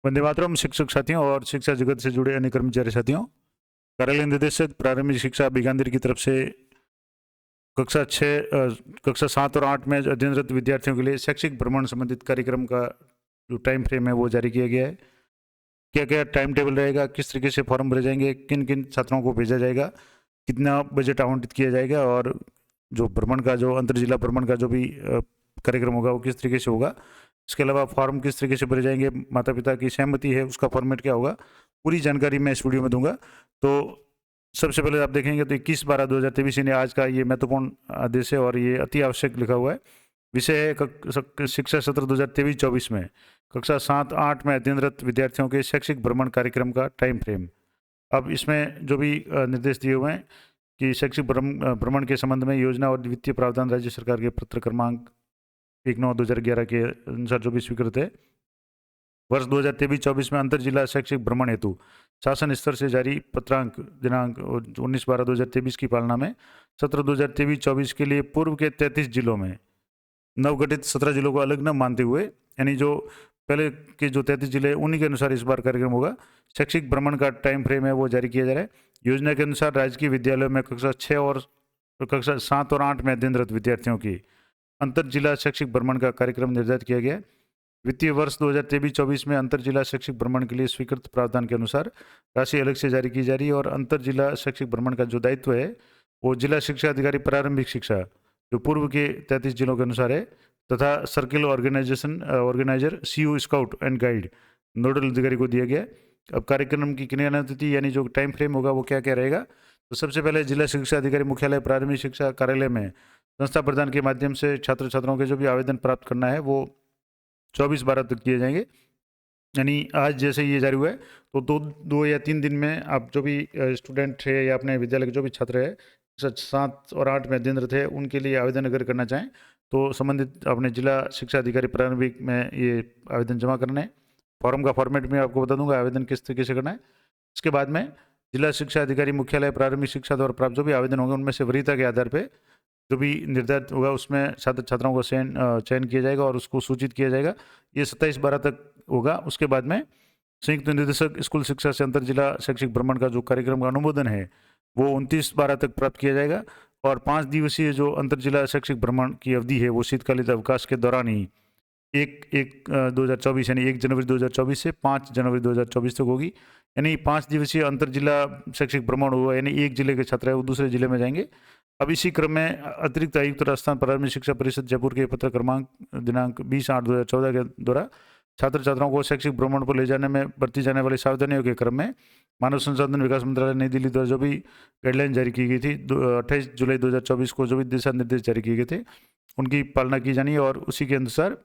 वंदे मातरम। शिक्षक साथियों और शिक्षा जगत से जुड़े अन्य कर्मचारी साथियों, कार्यालय निदेशक प्रारंभिक शिक्षा बीकानेर की तरफ से कक्षा 7 और 8 में अध्ययनरत विद्यार्थियों के लिए शैक्षिक भ्रमण संबंधित कार्यक्रम का जो टाइम फ्रेम है वो जारी किया गया है। क्या क्या टाइम टेबल रहेगा, किस तरीके से फॉर्म भरे जाएंगे, किन किन छात्रों को भेजा जाएगा, कितना बजट आवंटित किया जाएगा और जो भ्रमण का जो अंतर जिला भ्रमण का जो भी कार्यक्रम होगा वो किस तरीके से होगा। इसके अलावा फॉर्म किस तरीके से भरे जाएंगे, माता पिता की सहमति है उसका फॉर्मेट क्या होगा, पूरी जानकारी मैं इस वीडियो में दूंगा। तो सबसे पहले आप देखेंगे तो 21/12/2023 यानी आज का ये महत्वपूर्ण आदेश है और ये अति आवश्यक लिखा हुआ है। विषय है शिक्षा सत्र 2023-24 में कक्षा 7-8 में अध्ययनरत विद्यार्थियों के शैक्षिक भ्रमण कार्यक्रम का टाइम फ्रेम। अब इसमें जो भी निर्देश दिए हुए हैं कि शैक्षिक भ्रमण के संबंध में योजना और वित्तीय प्रावधान राज्य सरकार के पत्र क्रमांक 19/2011 के अनुसार जो भी स्वीकृत है, वर्ष 2023-24 में अंतर जिला शैक्षिक भ्रमण हेतु शासन स्तर से जारी पत्रांक दिनांक 19/12/2023 की पालना में सत्र 2023-24 के लिए पूर्व के 33 जिलों में नवगठित 17 जिलों को अलग न मानते हुए, यानी जो पहले के जो 33 जिले उन्हीं के अनुसार इस बार कार्यक्रम होगा। शैक्षिक भ्रमण का टाइम फ्रेम है वो जारी किया जा रहा है। योजना के अनुसार राजकीय विद्यालयों में कक्षा 7 और 8 में अध्ययनरत विद्यार्थियों की अंतर जिला शैक्षिक भ्रमण का कार्यक्रम निर्धारित किया गया है। वित्तीय वर्ष 2023-24 में अंतर जिला शैक्षिक भ्रमण के लिए स्वीकृत प्रावधान के अनुसार राशि अलग से जारी की जा रही है और अंतर जिला शैक्षिक भ्रमण का जो दायित्व है वो जिला शिक्षा अधिकारी प्रारंभिक शिक्षा जो पूर्व के 33 जिलों के अनुसार है, तथा circle organiser CU scout and guide nodal अधिकारी को दिया गया है। अब कार्यक्रम की क्रियान्विति यानी जो टाइम फ्रेम होगा वो क्या क्या रहेगा, तो सबसे पहले जिला शिक्षा अधिकारी मुख्यालय प्रारंभिक शिक्षा कार्यालय में संस्था प्रदान के माध्यम से छात्र छात्राओं के जो भी आवेदन प्राप्त करना है वो 24/12 तक किए जाएंगे। यानी आज जैसे ये जारी हुआ है तो दो या 3 दिन में आप जो भी स्टूडेंट है या अपने विद्यालय के जो भी छात्र है 7 और 8 में अध्ययनरत है उनके लिए आवेदन अगर करना चाहें तो संबंधित अपने जिला शिक्षा अधिकारी प्रारंभिक में ये आवेदन जमा करना है। फॉर्म का फॉर्मेट में आपको बता दूंगा आवेदन किस तरीके से करना है। इसके बाद में जिला शिक्षा अधिकारी मुख्यालय प्रारंभिक शिक्षा द्वारा प्राप्त जो भी आवेदन होंगे उनमें से वरीयता के आधार पर जो भी निर्धारित होगा उसमें छात्र छात्राओं को चयन किया जाएगा और उसको सूचित किया जाएगा। ये 27/12 तक होगा। उसके बाद में संयुक्त निदेशक स्कूल शिक्षा से अंतर जिला शैक्षिक भ्रमण का जो कार्यक्रम का अनुमोदन है वो 29/12 तक प्राप्त किया जाएगा और 5 दिवसीय जो अंतर जिला शैक्षिक भ्रमण की अवधि है वो शीतकालीन अवकाश के दौरान ही 1/1/2024 यानी 1 जनवरी 2024 से 5 जनवरी 2024 तक होगी। यानी 5 दिवसीय अंतर जिला शैक्षिक भ्रमण हुआ, यानी एक जिले के छात्र है वो दूसरे जिले में जाएंगे। अब इसी क्रम में अतिरिक्त आयुक्त राजस्थान प्रारंभिक शिक्षा परिषद जयपुर के पत्र क्रमांक दिनांक 20/8/2014 के द्वारा छात्र छात्राओं को शैक्षिक भ्रमण पर ले जाने में बरती जाने वाली सावधानियों के क्रम में मानव संसाधन विकास मंत्रालय नई दिल्ली द्वारा जो भी गाइडलाइन जारी की गई थी 28 जुलाई 2024 को जो भी दिशा निर्देश जारी किए गए थे उनकी पालना की जानी है और उसी के अनुसार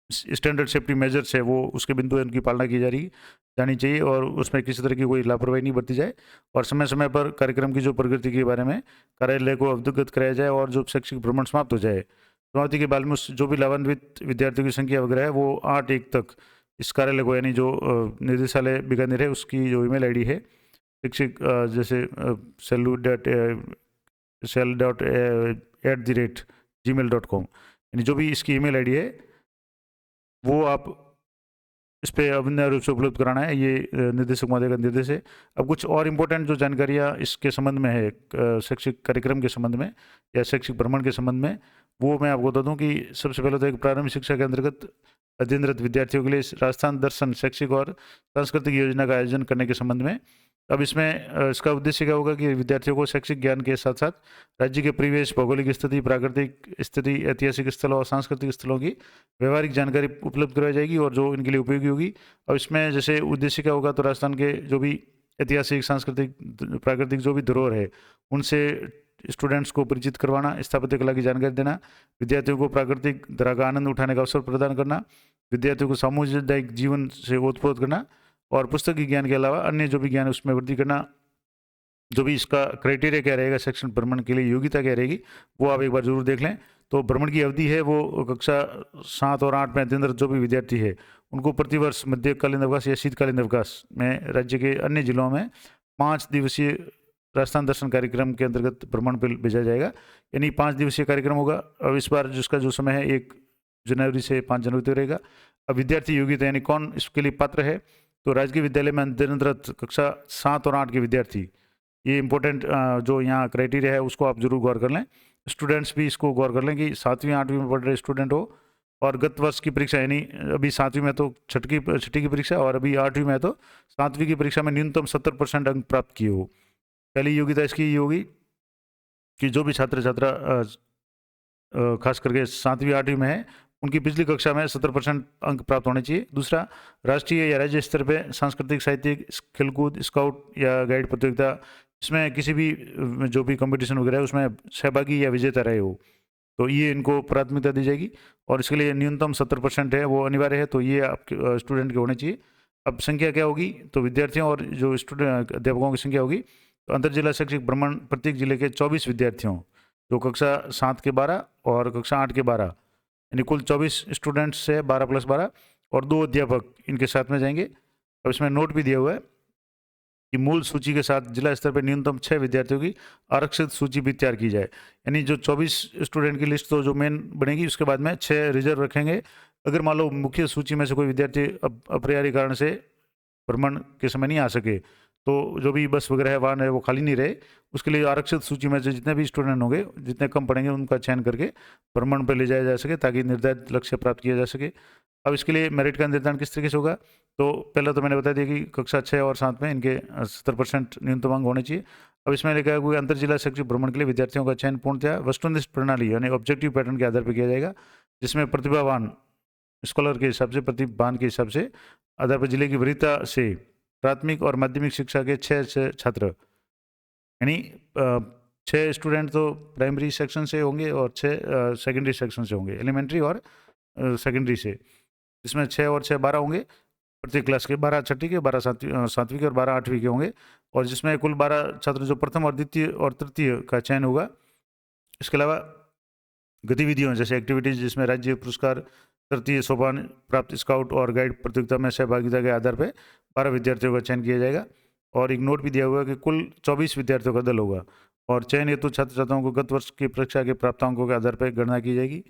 स्टैंडर्ड सेफ्टी मेजर्स है वो उसके बिंदु उनकी पालना की जानी चाहिए और उसमें किसी तरह की कोई लापरवाही नहीं बरती जाए और समय समय पर कार्यक्रम की जो प्रगति के बारे में कार्यालय को अवगत कराया जाए और जो शैक्षिक भ्रमण समाप्त हो जाए समाप्ति के बाद में जो भी लाभान्वित विद्यार्थियों की संख्या वगैरह है वो 8/1 तक इस कार्यालय को यानी जो निदेशालय बीकानेर है उसकी जो ईमेल आईडी है शिक्षक जैसे cell.@gmail.com यानी जो भी इसकी ईमेल आईडी है वो आप इस पर अनिवार्य रूप से उपलब्ध कराना है। ये निर्देशक महोदय का निर्देश है। अब कुछ और इम्पोर्टेंट जो जानकारियाँ इसके संबंध में है शैक्षिक कार्यक्रम के संबंध में या शैक्षिक भ्रमण के संबंध में वो मैं आपको बता दूं कि सबसे पहले तो एक प्रारंभिक शिक्षा के अंतर्गत अध्ययनरत विद्यार्थियों के लिए राजस्थान दर्शन शैक्षिक और सांस्कृतिक योजना का आयोजन करने के संबंध में अब इसमें इसका उद्देश्य क्या होगा कि विद्यार्थियों को शैक्षिक ज्ञान के साथ साथ राज्य के परिवेश, भौगोलिक स्थिति, प्राकृतिक स्थिति, ऐतिहासिक स्थलों और सांस्कृतिक स्थलों की व्यवहारिक जानकारी उपलब्ध करवाई जाएगी और जो इनके लिए उपयोगी होगी। अब इसमें जैसे उद्देश्य क्या होगा तो राजस्थान के जो भी ऐतिहासिक, सांस्कृतिक, प्राकृतिक जो भी धरोहर है उनसे स्टूडेंट्स को परिचित करवाना, स्थापत्य कला की जानकारी देना, विद्यार्थियों को प्राकृतिक धरा का आनंद उठाने का अवसर प्रदान करना, विद्यार्थियों को सामुदायिक जीवन से ओतप्रोत करना और पुस्तकीय ज्ञान के अलावा अन्य जो भी ज्ञान है उसमें वृद्धि करना। जो भी इसका क्राइटेरिया क्या रहेगा शैक्षणिक भ्रमण के लिए, योग्यता क्या रहेगी वो आप एक बार जरूर देख लें। तो भ्रमण की अवधि है वो कक्षा 7 और 8 में अध्ययनरत जो भी विद्यार्थी है उनको प्रतिवर्ष मध्यकालीन अवकाश या शीतकालीन अवकाश में राज्य के अन्य जिलों में 5 दिवसीय राजस्थान दर्शन कार्यक्रम के अंतर्गत भ्रमण पर भेजा जाएगा। यानी 5 दिवसीय कार्यक्रम होगा। अब इस बार जिसका जो समय है 1 जनवरी से 5 जनवरी तक रहेगा। अब विद्यार्थी योग्यता यानी कौन इसके लिए पात्र है, तो राजकीय विद्यालय में अध्ययनरत कक्षा 7 और 8 के विद्यार्थी, ये इंपॉर्टेंट जो यहाँ क्राइटेरिया है उसको आप जरूर गौर कर लें। स्टूडेंट्स भी इसको गौर कर लें कि 7वीं 8वीं में पढ़ रहे स्टूडेंट हो और गत वर्ष की परीक्षा यानी अभी 7वीं में तो छठी की परीक्षा और अभी 8वीं में तो 7वीं की परीक्षा में न्यूनतम 70% अंक प्राप्त किए हो। पहली योग्यता इसकी ये होगी कि जो भी छात्र छात्रा खास करके 7वीं 8वीं में है उनकी पिछली कक्षा में 70% अंक प्राप्त होने चाहिए। दूसरा, राष्ट्रीय या राज्य स्तर पे सांस्कृतिक, साहित्यिक, खेलकूद, स्काउट या गाइड प्रतियोगिता, इसमें किसी भी जो भी कंपटीशन वगैरह है उसमें सहभागी या विजेता रहे हो, तो ये इनको प्राथमिकता दी जाएगी और इसके लिए न्यूनतम 70% है वो अनिवार्य है, तो ये आपके स्टूडेंट के होने चाहिए। अब संख्या क्या होगी, तो विद्यार्थियों और जो स्टूडेंट अध्यापकों की संख्या होगी, तो अंतर जिला शैक्षिक भ्रमण प्रत्येक जिले के 24 विद्यार्थियों, जो कक्षा 7 के 12 और कक्षा 8 के 12 यानी कुल 24 स्टूडेंट्स से 12 + 12 और 2 अध्यापक इनके साथ में जाएंगे। अब इसमें नोट भी दिया हुआ है कि मूल सूची के साथ जिला स्तर पर न्यूनतम 6 विद्यार्थियों की आरक्षित सूची भी तैयार की जाए, यानी जो 24 स्टूडेंट की लिस्ट तो जो मेन बनेगी उसके बाद में 6 रिजर्व रखेंगे। अगर मान लो मुख्य सूची में से कोई विद्यार्थी अपरिहार्य कारण से भ्रमण के समय नहीं आ सके, तो जो भी बस वगैरह है वाहन है वो खाली नहीं रहे, उसके लिए आरक्षित सूची में से जितने भी स्टूडेंट होंगे, जितने कम पढ़ेंगे उनका चयन करके भ्रमण पर ले जाया जा सके ताकि निर्धारित लक्ष्य प्राप्त किया जा सके। अब इसके लिए मेरिट का निर्धारण किस तरीके से होगा, तो पहला तो मैंने बता दिया कि कक्षा 6 और 7 में इनके 70% न्यूनतम अंक होने चाहिए। अब इसमें लिखा है कि अंतर जिला शैक्षिक भ्रमण के लिए विद्यार्थियों का चयन पूर्णतः वस्तुनिष्ठ प्रणाली यानी ऑब्जेक्टिव पैटर्न के आधार पर किया जाएगा, जिसमें प्रतिभावान स्कॉलर के हिसाब से, प्रतिभावान के हिसाब से आधार पर जिले की वरीयता से प्राथमिक और माध्यमिक शिक्षा के 6 छात्र यानी 6 स्टूडेंट तो प्राइमरी सेक्शन से होंगे और 6 सेकेंडरी सेक्शन से होंगे, एलिमेंट्री और सेकेंडरी से, जिसमें 6 और 6 12 होंगे प्रत्येक क्लास के, 12 छठी के, 12 सातवीं के और 12 8वीं के होंगे, और जिसमें कुल 12 छात्र जो प्रथम और द्वितीय और तृतीय का चयन होगा। इसके अलावा गतिविधियों जैसे एक्टिविटीज जिसमें राज्य पुरस्कार, तृतीय सोपान प्राप्त स्काउट और गाइड प्रतियोगिता में सहभागिता के आधार पर 12 विद्यार्थियों का चयन किया जाएगा। और एक नोट भी दिया हुआ है कि कुल 24 विद्यार्थियों का दल होगा और चयन हेतु छात्र छात्राओं को गत वर्ष की परीक्षा के प्राप्तांकों के आधार पर गणना की जाएगी।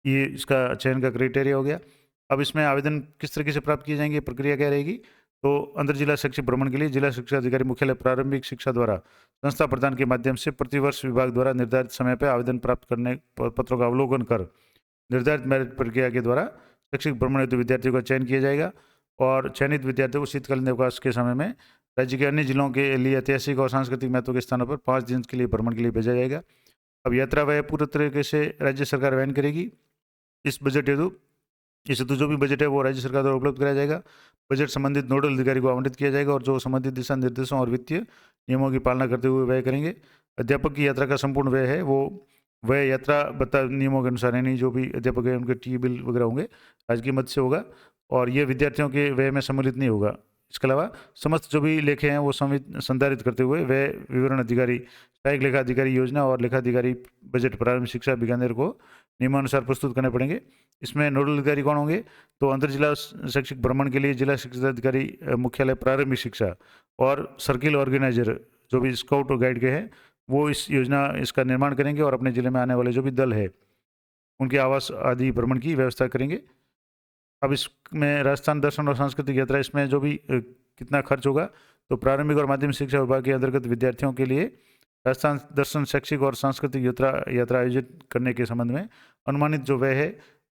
ये इसका चयन का क्राइटेरिया हो गया। अब इसमें आवेदन किस तरीके से प्राप्त किए जाएंगे, प्रक्रिया क्या रहेगी, तो अंतर जिला शैक्षिक भ्रमण के लिए जिला शिक्षा अधिकारी मुख्यालय प्रारंभिक शिक्षा द्वारा संस्था प्रदान के माध्यम से प्रतिवर्ष विभाग द्वारा निर्धारित समय पर आवेदन प्राप्त करने पत्रों का अवलोकन कर निर्धारित मेरिट प्रक्रिया के द्वारा शैक्षिक भ्रमण हेतु विद्यार्थियों का चयन किया जाएगा और चयनित विद्यार्थियों को शीतकालीन अवकाश के समय में राज्य के अन्य जिलों के लिए ऐतिहासिक और सांस्कृतिक महत्व के स्थानों पर 5 दिन के लिए भ्रमण के लिए भेजा जाएगा। अब यात्रा व्यय पूरी तरीके से राज्य सरकार वहन करेगी इस बजट हेतु। इस हेतु जो भी बजट है वो राज्य सरकार द्वारा उपलब्ध कराया जाएगा। बजट संबंधित नोडल अधिकारी को आवंटित किया जाएगा और जो संबंधित दिशा निर्देशों और वित्तीय नियमों की पालना करते हुए व्यय करेंगे। अध्यापक की यात्रा का संपूर्ण व्यय है वो वह यात्रा बता नियमों के अनुसार, यानी जो भी अध्यापक है उनके टी बिल वगैरह होंगे राज्य की मदद से होगा और ये विद्यार्थियों के व्यय में सम्मिलित नहीं होगा। इसके अलावा समस्त जो भी लेखे हैं वो संधारित करते हुए व्यय विवरण अधिकारी, सहायक लेखा अधिकारी योजना और लेखा अधिकारी बजट प्रारंभिक शिक्षा बीकानेर को नियमानुसार प्रस्तुत करने पड़ेंगे। इसमें नोडल अधिकारी कौन होंगे, तो अंतर जिला शैक्षिक भ्रमण के लिए जिला शिक्षा अधिकारी मुख्यालय प्रारंभिक शिक्षा और सर्किल ऑर्गेनाइजर जो भी स्काउट और गाइड के हैं वो इस योजना इसका निर्माण करेंगे और अपने जिले में आने वाले जो भी दल है उनके आवास आदि भ्रमण की व्यवस्था करेंगे। अब इसमें राजस्थान दर्शन और सांस्कृतिक यात्रा, इसमें जो भी कितना खर्च होगा, तो प्रारंभिक और माध्यमिक शिक्षा विभाग के अंतर्गत विद्यार्थियों के लिए राजस्थान दर्शन शैक्षिक और सांस्कृतिक यात्रा आयोजित करने के संबंध में अनुमानित जो व्यय है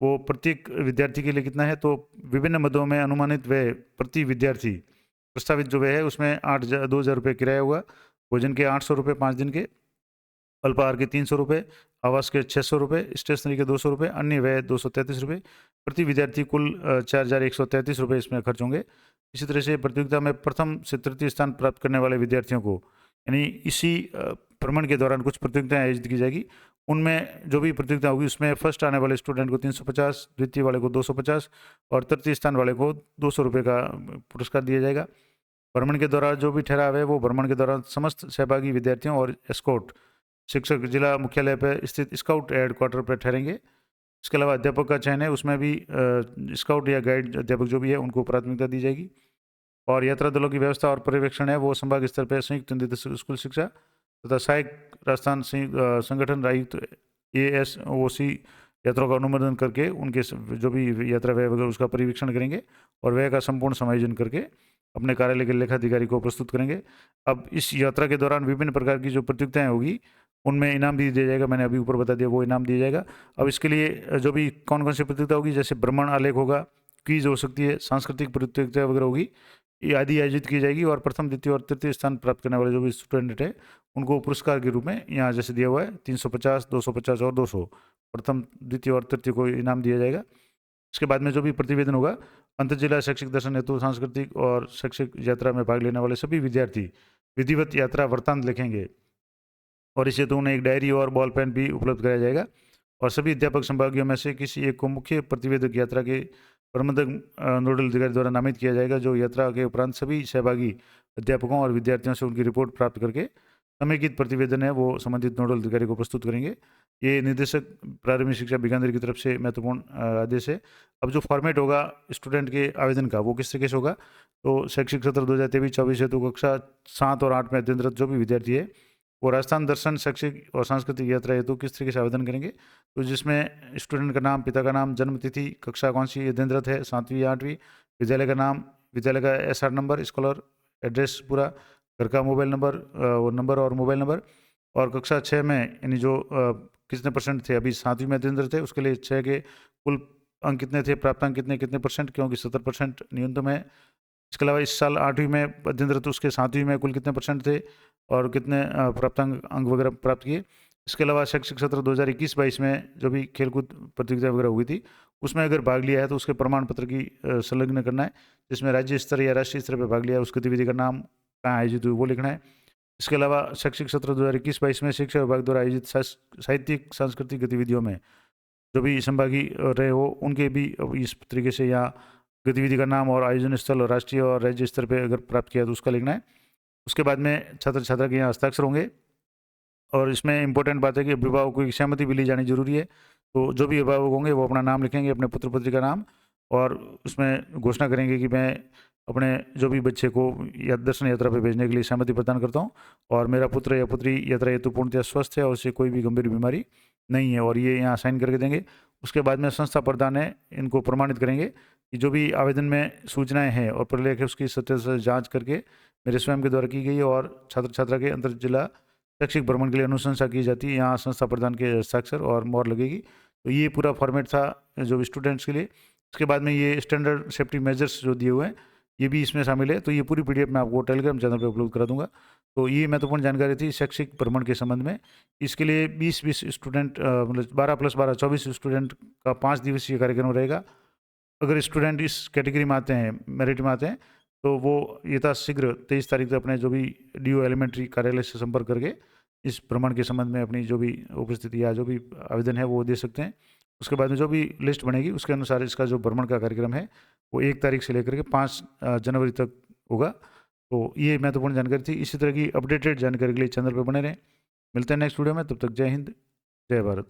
वो प्रत्येक विद्यार्थी के लिए कितना है, तो विभिन्न मदों में अनुमानित व्यय प्रति विद्यार्थी प्रस्तावित जो व्यय है उसमें 2,000 रुपये किराया होगा, भोजन के 800 रुपये 5 दिन के, अल्पाहार के 300 रुपये, आवास के 600 रुपये, स्टेशनरी के 200 रुपये, अन्य व्यय 233 रुपये प्रति विद्यार्थी, कुल 4,133 रुपये इसमें खर्च होंगे। इसी तरह से प्रतियोगिता में प्रथम से तृतीय स्थान प्राप्त करने वाले विद्यार्थियों को, यानी इसी भ्रमण के दौरान कुछ प्रतियोगिताएं आयोजित की जाएगी, उनमें जो भी प्रतियोगिता होगी उसमें फर्स्ट आने वाले स्टूडेंट को 350, द्वितीय वाले को 250 और तृतीय स्थान वाले को 200 रुपये का पुरस्कार दिया जाएगा। भ्रमण के दौरान जो भी ठहराव है वो भ्रमण के दौरान समस्त सहभागी विद्यार्थियों और एस्कॉर्ट शिक्षक जिला मुख्यालय पर स्थित स्काउट हेड क्वार्टर पर ठहरेंगे। इसके अलावा अध्यापक का चयन है उसमें भी स्काउट या गाइड अध्यापक जो भी है उनको प्राथमिकता दी जाएगी और यात्रा दलों की व्यवस्था और पर्यवेक्षण है वो संभाग स्तर पर संयुक्त निदेशक स्कूल शिक्षा तथा सहायक राजस्थान संगठन आयुक्त ASOC यात्रा का अनुमोदन करके उनके जो भी यात्रा व्यय वगैरह उसका परीक्षण करेंगे और व्यय का संपूर्ण समायोजन करके अपने कार्यालय के लेखाधिकारी को प्रस्तुत करेंगे। अब इस यात्रा के दौरान विभिन्न प्रकार की जो प्रतियोगिताएं होगी उनमें इनाम भी दिया जाएगा, मैंने अभी ऊपर बता दिया वो इनाम दिया जाएगा। अब इसके लिए जो भी कौन कौन सी प्रतियोगिता होगी, जैसे भ्रमण आलेख होगा, क्विज हो सकती है, सांस्कृतिक प्रतियोगिता वगैरह होगी, ये आदि आयोजित की जाएगी। और प्रथम, द्वितीय और तृतीय स्थान प्राप्त करने वाले जो भी स्टूडेंट है उनको पुरस्कार के रूप में यहाँ जैसे दिया हुआ है 350, 250 और 200 प्रथम, द्वितीय और तृतीय को इनाम दिया जाएगा। इसके बाद में जो भी प्रतिवेदन होगा, अंतर्जिला शैक्षिक दर्शन हेतु सांस्कृतिक और शैक्षिक यात्रा में भाग लेने वाले सभी विद्यार्थी विधिवत यात्रा वृत्तांत लिखेंगे और इसे तो उन्हें एक डायरी और बॉल पेन भी उपलब्ध कराया जाएगा। और सभी अध्यापक संभागियों में से किसी एक को मुख्य प्रतिवेदक यात्रा के प्रबंधक नोडल अधिकारी द्वारा नामित किया जाएगा, जो यात्रा के उपरांत सभी सहभागी अध्यापकों और विद्यार्थियों से उनकी रिपोर्ट प्राप्त करके समेकित प्रतिवेदन है वो संबंधित नोडल अधिकारी को प्रस्तुत करेंगे। ये निर्देशक प्रारंभिक शिक्षा बीकानेर की तरफ से महत्वपूर्ण आदेश है। अब जो फॉर्मेट होगा स्टूडेंट के आवेदन का वो किस तरीके से होगा, तो शैक्षिक सत्र 2023-24 हेतु कक्षा 7 और 8 में अध्ययनरत जो भी विद्यार्थी है वो राजस्थान दर्शन शैक्षिक और सांस्कृतिक यात्रा हेतु किस तरीके से आवेदन करेंगे, तो जिसमें स्टूडेंट का नाम, पिता का नाम, जन्म तिथि, कक्षा कौन सी अध्ययनरत है, 7वीं या 8वीं, विद्यालय का नाम, विद्यालय का SR नंबर, स्कॉलर एड्रेस पूरा, घर का मोबाइल नंबर और मोबाइल नंबर, और कक्षा 6 में यानी जो कितने परसेंट थे, अभी 7वीं में अध्ययनरत थे उसके लिए 6 के कुल अंक कितने थे, प्राप्तांक कितने परसेंट, क्योंकि 70% न्यूनतम है। इसके अलावा इस साल 8वीं में अध्ययनरत उसके 7वीं में कुल कितने परसेंट थे और कितने प्राप्तांक अंक वगैरह प्राप्त किए। इसके अलावा शैक्षिक सत्र 2021-22 में जो भी खेलकूद प्रतियोगिता वगैरह हुई थी उसमें अगर भाग लिया है तो उसके प्रमाण पत्र की संलग्न करना है, जिसमें राज्य स्तर या राष्ट्रीय स्तर पर भाग लिया है उस गतिविधि का नाम कहाँ आयोजित हुई वो लिखना है। इसके अलावा शैक्षिक सत्र 2021-22 में शिक्षा विभाग द्वारा आयोजित साहित्यिक सांस्कृतिक गतिविधियों में जो भी संभागी रहे हो उनके भी इस तरीके से यहाँ गतिविधि का नाम और आयोजन स्थल और राष्ट्रीय और राज्य स्तर पर अगर प्राप्त किया तो उसका लिखना है। उसके बाद में छात्र छात्रा के यहाँ हस्ताक्षर होंगे और इसमें इंपॉर्टेंट बात है कि अभिभावकों की सहमति भी ली जानी जरूरी है। तो जो भी अभिभावक होंगे वो अपना नाम लिखेंगे, अपने पुत्र पुत्री का नाम, और उसमें घोषणा करेंगे कि मैं अपने जो भी बच्चे को दर्शन यात्रा पर भेजने के लिए सहमति प्रदान करता हूँ और मेरा पुत्र या पुत्री यात्रा हेतु पूर्णतः स्वस्थ है और उसे कोई भी गंभीर बीमारी नहीं है, और ये यहाँ साइन करके देंगे। उसके बाद में संस्था प्रधान है इनको प्रमाणित करेंगे कि जो भी आवेदन में सूचनाएं हैं और प्रलेख है उसकी सत्य से जाँच करके मेरे स्वयं के द्वारा की गई और छात्र छात्रा के अंतर जिला शैक्षिक भ्रमण के लिए अनुशंसा की जाती है, यहाँ संस्था प्रधान के हस्ताक्षर और मोहर लगेगी। तो ये पूरा फॉर्मेट था जो स्टूडेंट्स के लिए। उसके बाद में ये स्टैंडर्ड सेफ्टी मेजर्स जो दिए हुए हैं ये भी इसमें शामिल है, तो ये पूरी PDF मैं आपको टेलीग्राम चैनल पे अपलोड करा दूंगा। तो ये महत्वपूर्ण जानकारी थी शैक्षिक भ्रमण के संबंध में। इसके लिए 20 स्टूडेंट मतलब 12+12 24 स्टूडेंट का 5 दिवसीय कार्यक्रम रहेगा। अगर स्टूडेंट इस कैटेगरी में आते हैं, मेरिट में आते हैं, तो वो यथाशीघ्र 23 तारीख तक अपने जो भी DO एलिमेंट्री कार्यालय से संपर्क करके इस भ्रमण के संबंध में अपनी जो भी उपस्थिति या जो भी आवेदन है वो दे सकते हैं। उसके बाद में जो भी लिस्ट बनेगी उसके अनुसार इसका जो भ्रमण का कार्यक्रम है वो 1 तारीख से लेकर के 5 जनवरी तक होगा। तो ये महत्वपूर्ण जानकारी थी। इसी तरह की अपडेटेड जानकारी के लिए चैनल पर बने रहें। मिलते हैं नेक्स्ट वीडियो में, तब तक जय हिंद, जय भारत।